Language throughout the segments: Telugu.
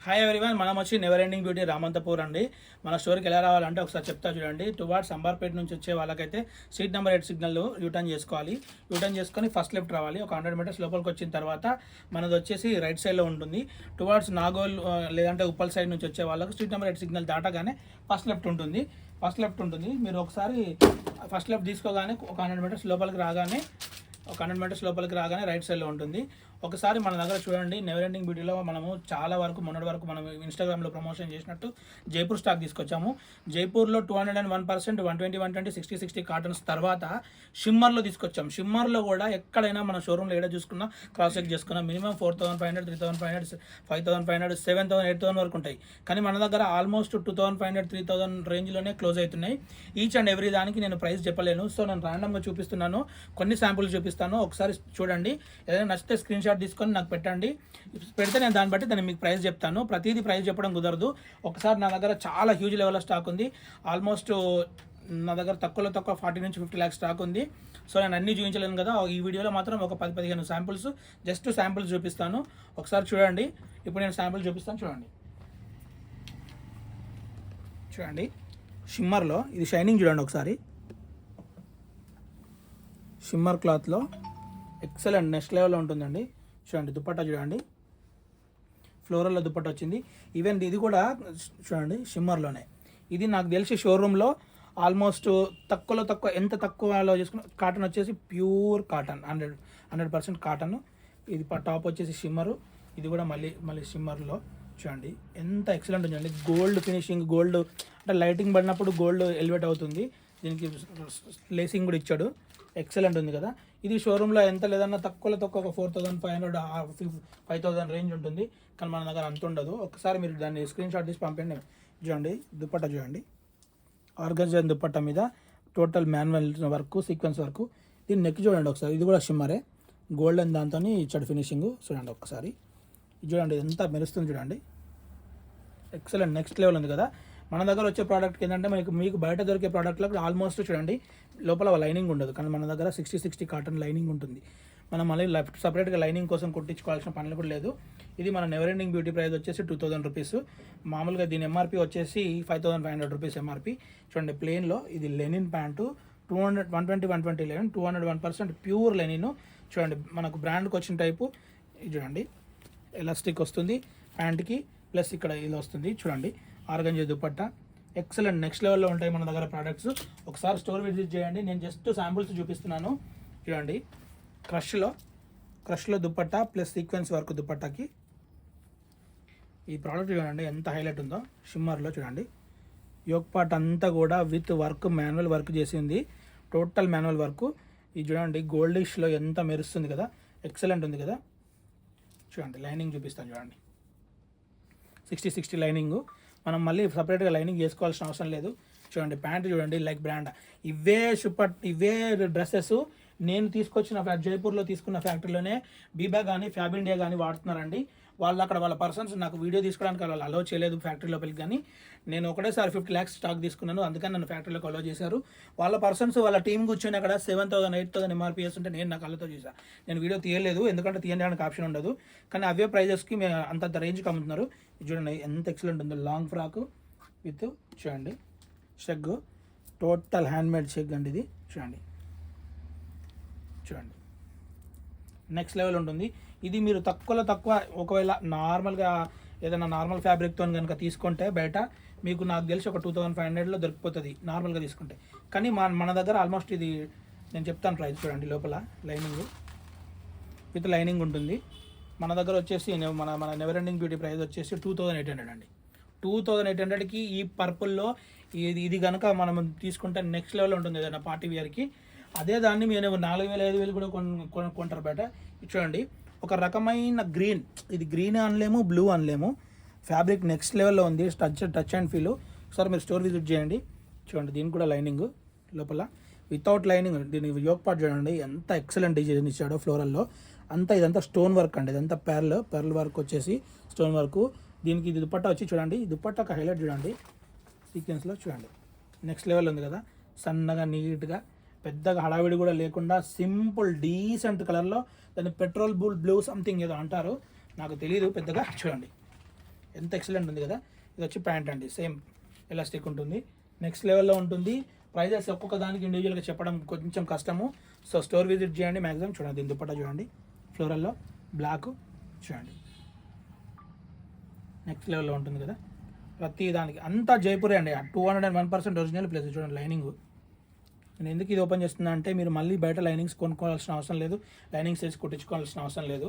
హాయ్ ఎవ్రీవన్, మనం వచ్చి నెవర్ ఎండింగ్ బ్యూటీ రామంతపూర్ అండి. మన స్టోర్కి ఎలా రావాలంటే ఒకసారి చెప్తా చూడండి. టువార్డ్స్ అంబార్పేట నుంచి వచ్చే వాళ్ళకైతే సీట్ నెంబర్ 8 సిగ్నల్ యూటర్న్ చేసుకోవాలి. యూటర్న్ చేసుకొని ఫస్ట్ లెఫ్ట్ రావాలి. ఒక 100 మీటర్స్ లోపలికి వచ్చిన తర్వాత మనది వచ్చేసి రైట్ సైడ్లో ఉంటుంది. టువార్డ్స్ నాగోల్ లేదంటే ఉప్పల్ సైడ్ నుంచి వచ్చే వాళ్ళకి సీట్ నెంబర్ 8 సిగ్నల్ దాటగానే ఫస్ట్ లెఫ్ట్ ఉంటుంది. మీరు ఒకసారి ఫస్ట్ లెఫ్ట్ తీసుకోగానే ఒక 100 మీటర్స్ లోపలికి రాగానే రైట్ సైడ్లో ఉంటుంది. ఒకసారి మన దగ్గర చూడండి, నెవర్ ఎండింగ్ బ్యూటీలో మనము చాలా వరకు మొన్నటి వరకు మనం ఇన్స్టాగ్రామ్లో ప్రమోషన్ చేసినట్టు జైపూర్ స్టాక్ తీసుకొచ్చాము. జైపూర్లో 201%, 120, 120, 60 కాటన్స్ తర్వాత షిమ్మర్లో తీసుకొచ్చాము. షిమ్మర్లో కూడా ఎక్కడైనా మన షోరూమ్లో ఏడా చూసుకున్నా క్రాస్ చెక్ చేసుకున్నా మినిమం 4,500, 3,500, 5,500, 7,000, 8,000 వరకు ఉంటాయి. కానీ మన దగ్గర ఆల్మోస్ట్ 2,500, 3,000 రేంజ్లోనే క్లోజ్ అవుతున్నాయి. ఈచ్ అండ్ ఎవ్రీ దానికి నేను ప్రైస్ చెప్పలేను. సో నేను ర్యాండమ్గా చూపిస్తున్నాను, కొన్ని శాంపుల్స్ చూపిస్తాను. ఒకసారి చూడండి, ఏదైనా నచ్చితే స్క్రీన్ షాట్ తీసుకొని నాకు పెడితే నేను దాన్ని బట్టి మీకు ప్రైస్ చెప్తాను. ప్రతిదీ ప్రైస్ చెప్పడం కుదరదు. ఒకసారి నా దగ్గర చాలా హ్యూజ్ లెవెల్లో స్టాక్ ఉంది. ఆల్మోస్ట్ నా దగ్గర తక్కువ 40 నుంచి 50 lakhs స్టాక్ ఉంది. సో నేను అన్నీ చూపించలేను కదా. ఈ వీడియోలో మాత్రం ఒక 10-15 శాంపుల్స్, జస్ట్ శాంపుల్స్ చూపిస్తాను. ఒకసారి చూడండి. ఇప్పుడు నేను శాంపుల్ చూపిస్తాను. చూడండి షిమ్మర్లో ఇది షైనింగ్ చూడండి. ఒకసారి షిమ్మర్ క్లాత్లో ఎక్సలెంట్ నెక్స్ట్ లెవెల్లో ఉంటుందండి. చూడండి దుపట్టా చూడండి, ఫ్లోరల్లో దుపట్టా వచ్చింది. ఈవెన్ ఇది కూడా చూడండి షిమ్మర్లోనే. ఇది నాకు తెలిసి షోరూంలో ఆల్మోస్ట్ తక్కువ ఎంత తక్కువలో చేసుకున్న కాటన్ వచ్చేసి ప్యూర్ కాటన్, 100% కాటన్. ఇది టాప్ వచ్చేసి షిమ్మరు. ఇది కూడా మళ్ళీ షిమ్మర్లో చూడండి ఎంత ఎక్సలెంట్ ఉందండి. గోల్డ్ ఫినిషింగ్, గోల్డ్ అంటే లైటింగ్ పడినప్పుడు గోల్డ్ ఎలివేట్ అవుతుంది. దీనికి లేసింగ్ కూడా ఇచ్చాడు. ఎక్సలెంట్ ఉంది కదా. ఇది షోరూంలో ఎంత లేదన్నా తక్కువ ఒక 4,500, 5,000 రేంజ్ ఉంటుంది. కానీ మన దగ్గర అంత ఉండదు. ఒకసారి మీరు దాన్ని స్క్రీన్ షాట్ తీసి పంపండి. చూడండి దుపట్టా చూడండి, ఆర్గంజా దుపట్టా మీద total manual work, sequence work. దీన్ని నెక్ చూడండి ఒకసారి, ఇది కూడా షిమ్మరే, గోల్డెన్ దాంతో ఇచ్చాడు ఫినిషింగ్. చూడండి ఒకసారి చూడండి ఎంత మెరుస్తుంది చూడండి. ఎక్సలెంట్ నెక్స్ట్ లెవెల్ ఉంది కదా. మన దగ్గర వచ్చే ప్రోడక్ట్కి ఏంటంటే మీకు బయట దొరికే ప్రోడక్ట్లకు ఆల్మోస్ట్ చూడండి లోపల లైనింగ్ ఉండదు. కానీ మన దగ్గర 60 కాటన్ లైనింగ్ ఉంటుంది. మనం మళ్ళీ సపరేట్గా లైనింగ్ కోసం కుట్టించుకోవాల్సిన పనులు కూడా లేదు. ఇది మన నెవర్ ఎండింగ్ బ్యూటీ ప్రైస్ వచ్చేసి 2,000 రూపీస్. మామూలుగా దీని ఎంఆర్పి వచ్చేసి 5,500 రూపీస్ ఎంఆర్పి. చూడండి ప్లెయిన్లో ఇది linen pants, 120 linen, 201% pure linen. చూడండి మనకు బ్రాండ్కి వచ్చిన టైపు ఇది చూడండి, ఎలాస్టిక్ వస్తుంది ప్యాంట్కి, ప్లస్ ఇక్కడ ఇలా వస్తుంది చూడండి. ఆర్గంజా దుపట్టా ఎక్సలెంట్ నెక్స్ట్ లెవెల్లో ఉంటాయి మన దగ్గర ప్రోడక్ట్స్. ఒకసారి స్టోర్ విజిట్ చేయండి. నేను జస్ట్ శాంపుల్స్ చూపిస్తున్నాను. చూడండి క్రష్లో దుపట్టా ప్లస్ సీక్వెన్స్ వర్క్ దుపట్టాకి. ఈ ప్రోడక్ట్ చూడండి ఎంత హైలైట్ ఉందో. షిమ్మర్లో చూడండి యోక్ పార్ట్ అంతా కూడా విత్ వర్క్, మాన్యువల్ వర్క్ చేసింది, టోటల్ మాన్యువల్ వర్క్. ఇది చూడండి గోల్డిష్లో ఎంత మెరుస్తుంది కదా, ఎక్సలెంట్ ఉంది కదా. చూడండి లైనింగ్ చూపిస్తాను చూడండి, 60 లైనింగ్. మనం మళ్ళీ సపరేట్గా లైనింగ్ చేసుకోవాల్సిన అవసరం లేదు. చూడండి ప్యాంట్ చూడండి లైక్ బ్రాండ్. ఇవే డ్రెస్సెస్ నేను తీసుకొచ్చిన జైపూర్లో తీసుకున్న ఫ్యాక్టరీలోనే బీబా కానీ ఫ్యాబ్ ఇండియా కానీ వాడుతున్నారండి. వాళ్ళ పర్సన్స్ నాకు వీడియో తీసుకోవడానికి వాళ్ళు అలౌ చేయలేదు ఫ్యాక్టరీ లోపలికి. కానీ నేను ఒకటేసారి 50 lakhs స్టాక్ తీసుకున్నాను, అందుకని నన్ను ఫ్యాక్టరీలోకి అలౌ చేశారు. వాళ్ళ పర్సన్స్ వాళ్ళ టీం కూర్చొని అక్కడ 7,000, 8,000 ఎంఆర్పీఎస్ ఉంటే నేను నాకు కళ్ళతో చూసాను. నేను వీడియో తీయలేదు, ఎందుకంటే తీయడానికి ఆప్షన్ ఉండదు. కానీ అవే ప్రైజెస్కి అంత రేంజ్కి అమ్ముతున్నారు. చూడండి ఎంత ఎక్సలెంట్ ఉందో. లాంగ్ ఫ్రాక్ విత్ చూడండి షెగ్, టోటల్ హ్యాండ్మేడ్ షెగ్ అండి ఇది. చూడండి నెక్స్ట్ లెవెల్ ఉంటుంది. ఇది మీరు తక్కువ ఒకవేళ నార్మల్గా ఏదైనా నార్మల్ ఫ్యాబ్రిక్తో కనుక తీసుకుంటే బయట మీకు నాకు తెలిసి ఒక 2,500లో దొరికిపోతుంది నార్మల్గా తీసుకుంటే. కానీ మన దగ్గర ఆల్మోస్ట్ ఇది నేను చెప్తాను ప్రైస్. చూడండి లోపల లైనింగ్ విత్ లైనింగ్ ఉంటుంది. మన దగ్గర వచ్చేసి మన నెవర్ ఎండింగ్ బ్యూటీ ప్రైస్ వచ్చేసి 2,800 అండి. 2,800కి ఈ పర్పుల్లో ఇది కనుక మనం తీసుకుంటే నెక్స్ట్ లెవెల్ ఉంటుంది ఏదైనా పార్టీ వేర్కి. అదే దాన్ని మీరు 4,000, 5,000 కూడా కొంటారు బయట. చూడండి ఒక రకమైన గ్రీన్, ఇది గ్రీన్ అనలేము, బ్లూ అనలేము, ఫ్యాబ్రిక్ నెక్స్ట్ లెవెల్లో ఉంది. Touch and feel. ఒకసారి మీరు స్టోర్ విజిట్ చేయండి. చూడండి దీనికి కూడా లైనింగ్ లోపల వితౌట్ లైనింగ్. దీని యోక్ పార్ట్ చూడండి ఎంత ఎక్సలెంట్ డిజైన్ ఇచ్చాడో ఫ్లోరల్లో. ఇదంతా స్టోన్ వర్క్ అండి, ఇదంతా పెర్ల్ వర్క్ వచ్చేసి స్టోన్ వర్క్. దీనికి ఇది దుపట్టా వచ్చి చూడండి, దుపట్టాకు హైలైట్ చూడండి సీక్వెన్స్లో. చూడండి నెక్స్ట్ లెవెల్ ఉంది కదా, సన్నగా నీట్గా, పెద్దగా హడావిడి కూడా లేకుండా సింపుల్ డీసెంట్ కలర్లో. దాన్ని పెట్రోల్ బ్లూ సంథింగ్ ఏదో అంటారు, నాకు తెలియదు పెద్దగా. చూడండి ఎంత ఎక్సలెంట్ ఉంది కదా. ఇది వచ్చి ప్యాంట్ అండి, సేమ్ ఎలాస్టిక్ ఉంటుంది, నెక్స్ట్ లెవెల్లో ఉంటుంది. ప్రైజెస్ ఒక్కొక్క దానికి ఇండివిజువల్గా చెప్పడం కొంచెం కష్టము. సో స్టోర్ విజిట్ చేయండి మ్యాక్సిమం. చూడండి దీని దుపట్టా చూడండి, ఫ్లోరల్లో బ్లాక్ చూడండి, నెక్స్ట్ లెవెల్లో ఉంటుంది కదా. ప్రతి దానికి అంతా జైపూరే అండి, 201% ఒరిజినల్ ప్లేస్. చూడండి లైనింగ్. నేను ఎందుకు ఇది ఓపెన్ చేస్తున్నా అంటే మీరు మళ్ళీ బయట లైనింగ్స్ కొనుక్కోవాల్సిన అవసరం లేదు, లైనింగ్స్ వేసి కుట్టించుకోవాల్సిన అవసరం లేదు.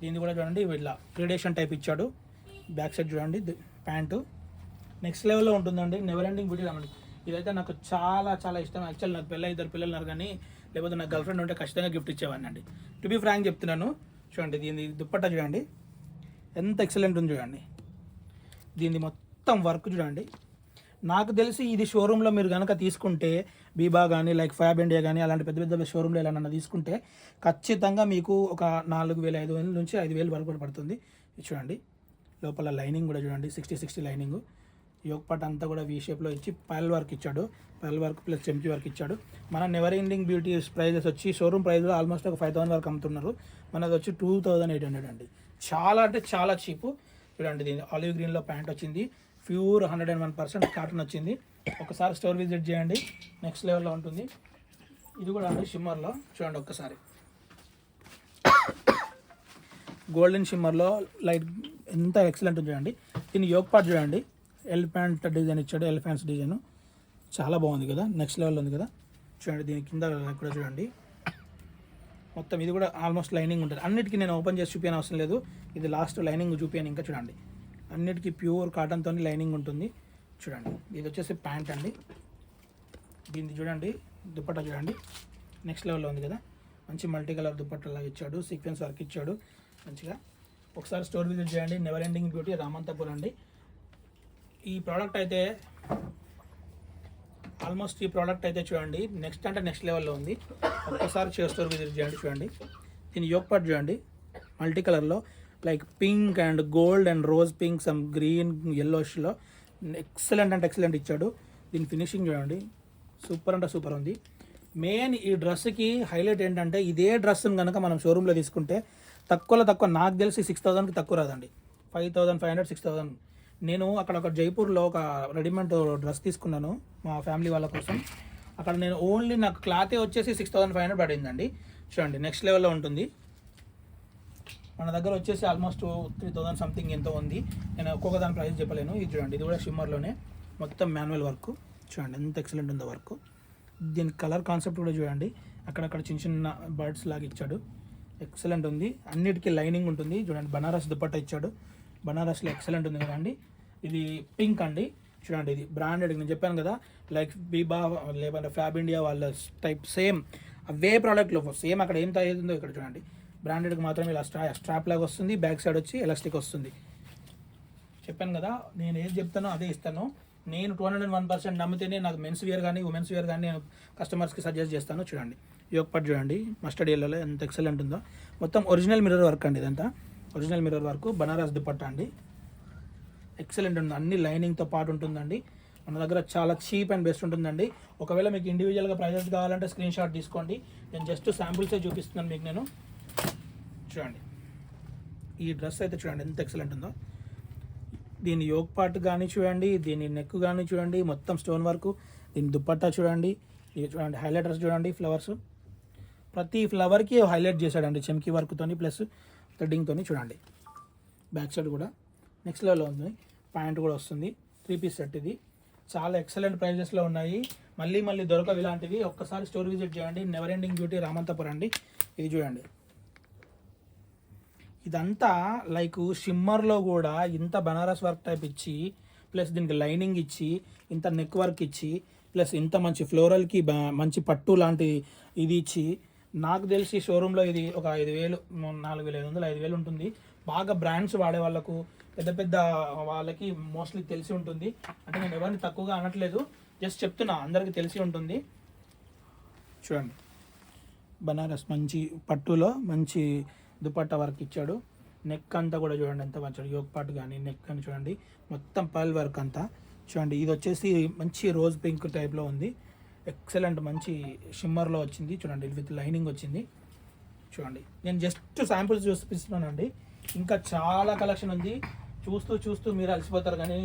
దీన్ని కూడా చూడండి ఇట్లా గ్రేడేషన్ టైప్ ఇచ్చాడు. బ్యాక్ సైడ్ చూడండి ప్యాంటు నెక్స్ట్ లెవెల్లో ఉంటుందండి. నెవర్ ఎండింగ్ బ్యూటీ రామండి. ఇదైతే నాకు చాలా చాలా ఇష్టం. యాక్చువల్ నాకు ఇద్దరు పిల్లలు ఉన్నారు, కానీ లేకపోతే నాకు గర్ల్ ఫ్రెండ్ ఉంటే ఖచ్చితంగా గిఫ్ట్ ఇచ్చేవాడిని అండి. టు బీ ఫ్రాంక్ చెప్తున్నాను. చూడండి దీని దుప్పట్టా చూడండి ఎంత ఎక్సలెంట్ ఉంది చూడండి. దీన్ని మొత్తం వర్క్ చూడండి. నాకు తెలిసి ఇది షోరూంలో మీరు కనుక తీసుకుంటే బీబా కానీ లైక్ ఫ్యాబ్ ఇండియా కానీ అలాంటి పెద్ద పెద్ద షోరూంలో ఎలా తీసుకుంటే ఖచ్చితంగా మీకు ఒక 4,500 నుంచి 5,000 వరకు కూడా పడుతుంది. ఇది చూడండి లోపల లైనింగ్ కూడా చూడండి 60 లైనింగ్. యోగ్ పార్ట్ అంతా కూడా వీ షేప్లో ఇచ్చి పైల్ వర్క్ ఇచ్చాడు, పైల్ వర్క్ ప్లస్ చెంకి వర్క్ ఇచ్చాడు. మన నెవర్ ఎండింగ్ బ్యూటీ ప్రైజెస్ వచ్చి షోరూమ్ ప్రైస్లో ఆల్మోస్ట్ ఒక 5,000 వరకు అమ్ముతున్నారు, మనది వచ్చి 2,800 అండి. చాలా అంటే చాలా చీపు. చూడండి దీని ఆలివ్ గ్రీన్లో ప్యాంట్ వచ్చింది, ప్యూర్ 101% కాటన్ వచ్చింది. ఒకసారి స్టోర్ విజిట్ చేయండి, నెక్స్ట్ లెవెల్లో ఉంటుంది. ఇది కూడా అండి షిమ్మర్లో చూడండి ఒక్కసారి, గోల్డెన్ షిమ్మర్లో లైట్ ఎంత ఎక్సలెంట్ ఉంది చూడండి. దీని యోగ్ పార్ట్ చూడండి, ఎలిఫెంట్ డిజైన్ ఇచ్చాడు, ఎలిఫెంట్స్ డిజైన్ చాలా బాగుంది కదా, నెక్స్ట్ లెవెల్లో ఉంది కదా. చూడండి దీని కింద కూడా చూడండి మొత్తం ఇది కూడా ఆల్మోస్ట్ లైనింగ్ ఉంటుంది. అన్నిటికీ నేను ఓపెన్ చేసి చూపించని అవసరం లేదు, ఇది లాస్ట్ లైనింగ్ చూపించాను. ఇంకా చూడండి అన్నిటికీ ప్యూర్ కాటన్తో లైనింగ్ ఉంటుంది. చూడండి ఇది వచ్చేసి ప్యాంట్ అండి. దీన్ని చూడండి దుపట్టా చూడండి నెక్స్ట్ లెవెల్లో ఉంది కదా, మంచి మల్టీ కలర్ దుపట్టాలాగా ఇచ్చాడు, సీక్వెన్స్ వర్క్ ఇచ్చాడు మంచిగా. ఒకసారి స్టోర్ విజిట్ చేయండి, నెవర్ ఎండింగ్ బ్యూటీ రామంతపూర్ అండి. ఈ ప్రోడక్ట్ అయితే ఆల్మోస్ట్ ఈ ప్రోడక్ట్ అయితే చూడండి నెక్స్ట్ అంటే నెక్స్ట్ లెవెల్లో ఉంది. ఒక్కసారి స్టోర్ విజిట్ చేయండి. చూడండి దీని యోగ్ పార్ట్ చూడండి మల్టీ కలర్లో like pink and gold and rose pink some green ఎల్లోష్లో ఎక్సలెంట్ అంటే ఎక్సలెంట్ ఇచ్చాడు. దీని ఫినిషింగ్ చూడండి సూపర్ అంటే సూపర్ ఉంది. మెయిన్ ఈ డ్రెస్కి హైలైట్ ఏంటంటే ఇదే డ్రెస్ని కనుక మనం షోరూంలో తీసుకుంటే తక్కువలో తక్కువ నాకు తెలిసి 6,000కి తక్కువ రాదండి, 5,500 6,000. నేను అక్కడ ఒక జైపూర్లో ఒక రెడీమేడ్ డ్రెస్ తీసుకున్నాను మా ఫ్యామిలీ వాళ్ళ కోసం. అక్కడ నేను ఓన్లీ నాకు క్లాతే వచ్చేసి 6,500 పడిందండి. చూడండి నెక్స్ట్ లెవెల్లో ఉంటుంది. మన దగ్గర వచ్చేసి ఆల్మోస్ట్ 3,000 సంథింగ్ ఎంతో ఉంది. నేను ఒక్కొక్క దాని ప్రైస్ చెప్పలేను. ఇది చూడండి ఇది కూడా షిమ్మర్లోనే మొత్తం మాన్యువల్ వర్క్. చూడండి ఎంత ఎక్సలెంట్ ఉందో వర్క్. దీని కలర్ కాన్సెప్ట్ కూడా చూడండి, అక్కడక్కడ చిన్న చిన్న బర్డ్స్ లాగా ఇచ్చాడు, ఎక్సలెంట్ ఉంది. అన్నిటికీ లైనింగ్ ఉంటుంది. చూడండి బనారస్ దుపట్టా ఇచ్చాడు, బనారస్లో ఎక్సలెంట్ ఉంది కదండి. ఇది పింక్ అండి. చూడండి ఇది బ్రాండెడ్, నేను చెప్పాను కదా లైక్ బీబా లేకపోతే ఫ్యాబ్ ఇండియా వాళ్ళ టైప్ సేమ్ అవే ప్రోడక్ట్లో సేమ్ అక్కడ ఏం తయారుందో ఇక్కడ చూడండి. బ్రాండెడ్కి మాత్రమే ఇలా స్ట్రాప్ లాగా వస్తుంది, బ్యాక్ సైడ్ వచ్చి ఎలాస్టిక్ వస్తుంది. చెప్పాను కదా నేను ఏది చెప్తానో అదే ఇస్తాను. నేను 201% నమ్మితేనే నాకు మెన్స్ వేర్ కానీ ఉమెన్స్ వేర్ కానీ నేను కస్టమర్స్కి సజెస్ట్ చేస్తాను. చూడండి యోగ్ పార్ట్ చూడండి మస్టర్డ్ ఎల్లోలో ఎంత ఎక్సలెంట్ ఉందో. మొత్తం ఒరిజినల్ మిర్రర్ వర్క్ అండి, ఇదంతా original mirror work, Banaras dupatta అండి. ఎక్సలెంట్ ఉంది, అన్ని లైనింగ్తో పాటు ఉంటుందండి. మన దగ్గర చాలా చీప్ అండ్ బెస్ట్ ఉంటుందండి. ఒకవేళ మీకు ఇండివిజువల్గా ప్రైజెస్ కావాలంటే స్క్రీన్ షాట్ తీసుకోండి. నేను జస్ట్ శాంపుల్సే చూపిస్తున్నాను మీకు నేను. చూడండి ఈ డ్రెస్ అయితే చూడండి ఎంత ఎక్సలెంట్ ఉందో. దీని యోగ్ పార్ట్ కానీ చూడండి, దీని నెక్ కానీ చూడండి, మొత్తం స్టోన్ వర్క్. దీని దుపట్టా చూడండి, ఇది చూడండి హైలైటర్స్ చూడండి, ఫ్లవర్స్ ప్రతి ఫ్లవర్కి హైలైట్ చేశాడండి చెమ్కీ వర్క్తోని ప్లస్ థ్రెడ్డింగ్తోని. చూడండి బ్యాక్ సైడ్ కూడా నెక్స్ట్ లెవెల్లో ఉంది. ప్యాంట్ కూడా వస్తుంది, 3 పీస్ సెట్. ఇది చాలా ఎక్సలెంట్ ప్రైజెస్లో ఉన్నాయి, మళ్ళీ మళ్ళీ దొరకవు ఇలాంటివి. ఒక్కసారి స్టోర్ విజిట్ చేయండి, నెవర్ ఎండింగ్ బ్యూటీ రామంతపురం అండి. ఇది చూడండి ఇదంతా లైక్ షిమ్మర్లో కూడా ఇంత బనారస్ వర్క్ టైప్ ఇచ్చి ప్లస్ దీనికి లైనింగ్ ఇచ్చి ఇంత నెక్ వర్క్ ఇచ్చి ప్లస్ ఇంత మంచి ఫ్లోరల్కి మంచి పట్టు లాంటి ఇది ఇచ్చి నాకు తెలిసి షోరూంలో ఇది ఒక 5,000 4,500 5,000 ఉంటుంది. బాగా బ్రాండ్స్ వాడే వాళ్ళకు పెద్ద పెద్ద వాళ్ళకి మోస్ట్లీ తెలిసి ఉంటుంది. అంటే నేను ఎవరిని తక్కువగా అనట్లేదు, జస్ట్ చెప్తున్నా అందరికీ తెలిసి ఉంటుంది. చూడండి బనారస్ మంచి పట్టులో మంచి దుపట్టా వర్క్ ఇచ్చాడు. నెక్ అంతా కూడా చూడండి ఎంత మంచి యోగ్ పార్ట్ కానీ నెక్ అని చూడండి మొత్తం పర్ల్ వర్క్ అంతా. చూడండి ఇది వచ్చేసి మంచి రోజ్ పింక్ టైప్లో ఉంది, ఎక్సలెంట్ మంచి షిమ్మర్లో వచ్చింది. చూడండి విత్ లైనింగ్ వచ్చింది. చూడండి నేను జస్ట్ శాంపుల్స్ చూపిస్తున్నానండి, ఇంకా చాలా కలెక్షన్ ఉంది. చూస్తూ చూస్తూ మీరు అలసిపోతారు, కానీ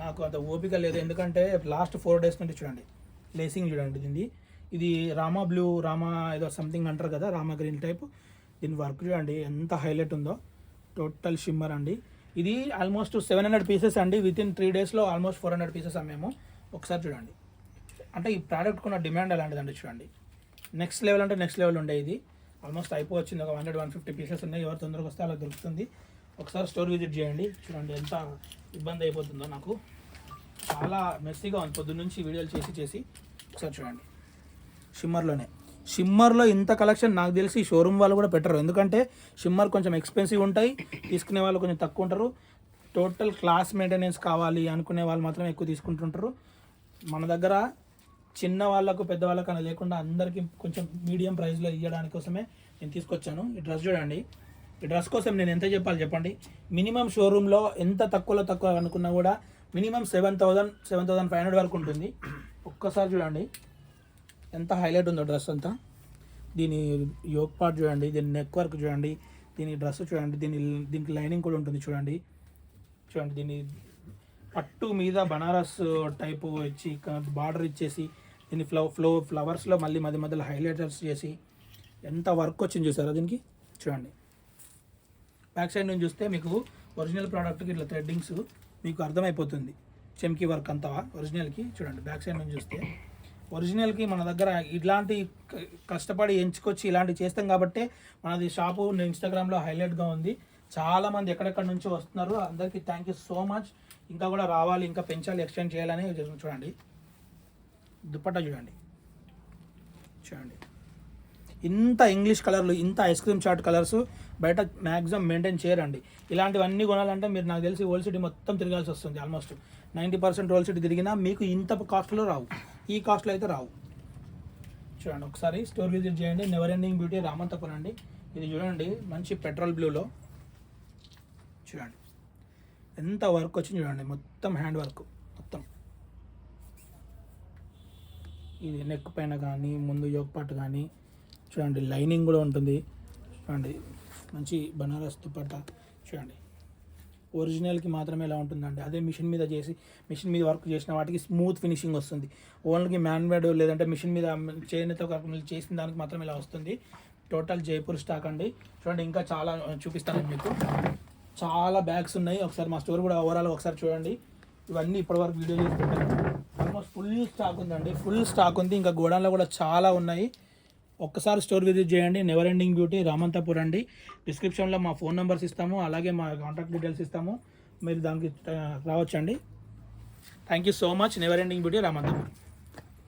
నాకు అంత ఓపిక లేదు. ఎందుకంటే లాస్ట్ 4 days నుండి చూడండి లేసింగ్ చూడండి దీన్ని. ఇది రామా బ్లూ, రామా ఏదో సంథింగ్ అంటారు కదా, రామా గ్రీన్ టైప్. దీని వర్క్ చూడండి ఎంత హైలైట్ ఉందో. టోటల్ షిమ్మర్ అండి. ఇది ఆల్మోస్ట్ 700 పీసెస్ అండి. వితిన్ 3 daysలో ఆల్మోస్ట్ 400 పీసెస్ అమ్మాము. ఒకసారి చూడండి, అంటే ఈ ప్రోడక్ట్ కొన్న డిమాండ్ అలాంటిదండి. చూడండి నెక్స్ట్ లెవెల్ అంటే నెక్స్ట్ లెవెల్ ఉండే. ఇది ఆల్మోస్ట్ అయిపోవచ్చింది. ఒక 100-150 పీసెస్ ఉన్నాయి. ఎవరు తొందరగా వస్తే అలా దొరుకుతుంది. ఒకసారి స్టోర్ విజిట్ చేయండి. చూడండి ఎంత ఇబ్బంది అయిపోతుందో నాకు. చాలా మెస్సీగా ఉంది పొద్దున్న నుంచి వీడియోలు చేసి. ఒకసారి చూడండి షిమ్మర్లో ఇంత కలెక్షన్ నాకు తెలిసి షోరూమ్ వాళ్ళు కూడా పెట్టరు. ఎందుకంటే షిమ్మర్ కొంచెం ఎక్స్పెన్సివ్ ఉంటాయి, తీసుకునే వాళ్ళు కొంచెం తక్కువ ఉంటారు. టోటల్ క్లాస్ మెయింటెనెన్స్ కావాలి అనుకునే వాళ్ళు మాత్రం ఎక్కువ తీసుకుంటుంటారు. మన దగ్గర చిన్న వాళ్ళకు పెద్ద వాళ్ళకు అని లేకుండా అందరికీ కొంచెం మీడియం ప్రైస్లో ఇవ్వడానికి కోసమే నేను తీసుకొచ్చాను. ఈ డ్రెస్ చూడండి. ఈ డ్రెస్ కోసం నేను ఎంత చెప్పాలి చెప్పండి. మినిమం షోరూంలో ఎంత తక్కువ అనుకున్నా కూడా మినిమం 7,000-7,500 వరకు ఉంటుంది. ఒక్కసారి చూడండి ఎంత హైలైట్ ఉందో డ్రెస్ అంతా. దీని యోక్ పార్ట్ చూడండి, దీని నెక్ వర్క్ చూడండి, దీని డ్రెస్ చూడండి, దీనికి లైనింగ్ కూడా ఉంటుంది చూడండి. దీని పట్టు మీద బనారస్ టైపు ఇచ్చి బార్డర్ ఇచ్చేసి దీన్ని ఫ్లవర్స్లో మళ్ళీ మధ్యలో హైలైటర్స్ చేసి ఎంత వర్క్ వచ్చింది చూసారా దీనికి. చూడండి బ్యాక్ సైడ్ నుంచి చూస్తే మీకు ఒరిజినల్ ప్రోడక్ట్కి ఇట్లా థ్రెడ్డింగ్స్ మీకు అర్థమైపోతుంది. చెమ్కీ వర్క్ అంతా ఒరిజినల్కి. చూడండి బ్యాక్ సైడ్ నుంచి చూస్తే ఒరిజినల్కి మన దగ్గర ఇలాంటి కష్టపడి ఎంచుకొచ్చి ఇలాంటివి చేస్తాం కాబట్టి మనది షాపు ఇన్స్టాగ్రామ్లో హైలైట్గా ఉంది. చాలామంది ఎక్కడెక్కడ నుంచో వస్తున్నారు. అందరికీ థ్యాంక్ యూ సో మచ్. ఇంకా కూడా రావాలి, ఇంకా పెంచాలి, ఎక్స్టెండ్ చేయాలని చూడండి. దుపట్టా చూడండి ఇంత ఇంగ్లీష్ కలర్లు, ఇంత ఐస్ క్రీమ్ చాట్ కలర్స్ బయట మ్యాక్సిమం మెయింటైన్ చేయరండి. ఇలాంటివన్నీ కొనాలంటే మీరు నాకు తెలిసి ఓల్డ్ సిటీ మొత్తం తిరగాల్సి వస్తుంది. ఆల్మోస్ట్ 90% ఓల్డ్ సిటీ తిరిగినా మీకు ఇంత కాస్ట్లో రావు. ఈ కాస్ట్లో అయితే రావు. చూడండి ఒకసారి స్టోర్ విజిట్ చేయండి. నెవర్ ఎండింగ్ బ్యూటీ రామంతపురం అండి. ఇది చూడండి మంచి పెట్రోల్ బ్లూలో. చూడండి ఎంత వర్క్ వచ్చింది చూడండి. మొత్తం హ్యాండ్ వర్క్ మొత్తం. ఇది నెక్ పైన కానీ ముందు యోక్ పార్ట్ కానీ చూడండి లైనింగ్ కూడా ఉంటుంది. చూడండి మంచి బనారస్ దుపట్టా. చూడండి ఒరిజినల్కి మాత్రమే ఇలా ఉంటుందండి. అదే మిషన్ మీద వర్క్ చేసిన వాటికి స్మూత్ ఫినిషింగ్ వస్తుంది. ఓన్లీ మ్యాన్ మేడ్ లేదంటే మిషన్ మీద చేనేత చేసిన దానికి మాత్రం ఇలా వస్తుంది. టోటల్ జైపూర్ స్టాక్ అండి. చూడండి ఇంకా చాలా చూపిస్తాను మీకు. చాలా బ్యాగ్స్ ఉన్నాయి. ఒకసారి మా స్టోర్ కూడా ఓవరాల్ ఒకసారి చూడండి. ఇవన్నీ ఇప్పటివరకు వీడియో చేసి పెట్టాను. ఆల్మోస్ట్ ఫుల్ స్టాక్ ఉందండి. ఫుల్ స్టాక్ ఉంది. ఇంకా గోడౌన్లో కూడా చాలా ఉన్నాయి. ఒక్కసారి స్టోర్ విజిట్ చేయండి. నెవర్ ఎండింగ్ బ్యూటీ రామంతపూర్ అండి. డిస్క్రిప్షన్లో మా ఫోన్ నెంబర్స్ ఇస్తాము, అలాగే మా కాంటాక్ట్ డీటెయిల్స్ ఇస్తాము. మీరు దానికి రావచ్చండి. Thank you so much. Never ending beauty Ramanthapur.